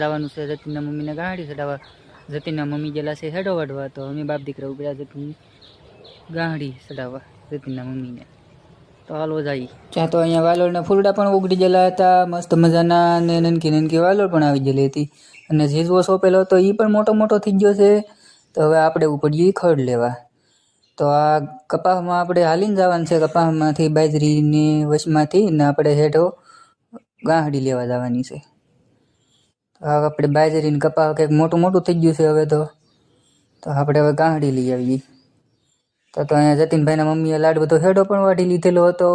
જવાનું છે જતીનના મમ્મીને ગાંહડી ચડાવવા. જતીનના મમ્મી ગયેલા છે હેડો વાઢવા, તો અમે બાપ દીકરા ઉપડ્યા જતીનની ગાંહડી ચડાવવા જતીનના મમ્મીને. તો હાલો જાય ત્યાં. તો અહીંયા વાલોળના ફૂલડા પણ ઉગડી ગયેલા હતા મસ્ત મજાના, અને નનકી નનકી વાલોળ પણ આવી ગયેલી હતી. અને ઝીઝવો સોંપેલો હતો એ પણ મોટો મોટો થઈ ગયો છે. તો હવે આપણે ઉપડીએ ખડ લેવા. તો આ કપાસમાં આપણે હાલીને જવાનું છે, કપાસમાંથી બાજરીની વચમાંથી ને આપણે હેઠો ગાંહડી લેવા જવાની છે. હવે આપણે બાજરીને કપાસ કંઈક મોટું મોટું થઈ ગયું છે હવે તો આપણે હવે ગાંહડી લઈ આવીએ. તો અહીંયા જતીનભાઈના મમ્મીએ લાડ બધો હેડો પણ વાઢી લીધેલો હતો,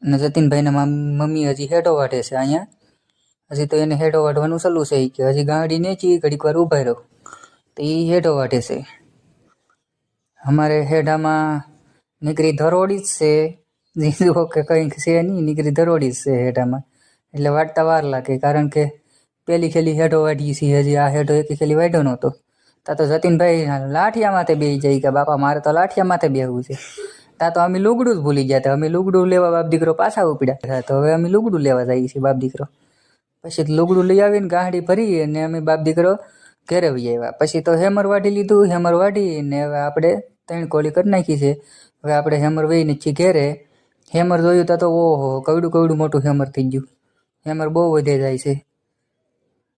અને જતીનભાઈના મમ્મી હજી હેડો વાઢે છે. અહીંયા હજી તો એને હેડો વાઢવાનું ચાલુ છે કે હજી ગાંહડી નેચી ઘડીક વાર ઊભા રહ્યો તો એ હેડો વાઢે છે. અમારે હેડામાં નીકળી ધરોડી જ છે, જીજુ કે કંઈક છે નહીં, નીકળી ધરોડી જ છે હેડામાં. એટલે વાટતા વાર લાગે, કારણ કે પેલી ખેલી હેડો વાઢીએ છીએ, હજી આ હેડો એક ખેલી વાઢ્યો નહોતો. તા તો જતીનભાઈ લાઠિયા માથે બેસી જાય કે બાપા મારે તો લાઠિયા માથે બેસવું છે. તા તો અમે લુગડું જ ભૂલી ગયા હતા. અમે લુગડું લેવા બાપ દીકરો પાછા ઉપડ્યા. તો હવે અમે લુગડું લેવા જઈએ છીએ બાપ દીકરો. પછી લુગડું લઈ આવીને ગાંહડી ભરી અને અમે બાપ દીકરો ઘેરે વહી આવ્યા. પછી તો હેમર વાઢી લીધું. હેમર વાઢીને હવે આપણે 3 કોળી કરી નાખી છે. હવે આપણે હેમર વહીને છીએ ઘેરે. હેમર જોયું તો ઓહો કવડું કવડું મોટું હેમર થઈ ગયું. હેમર બહુ વધે જાય છે.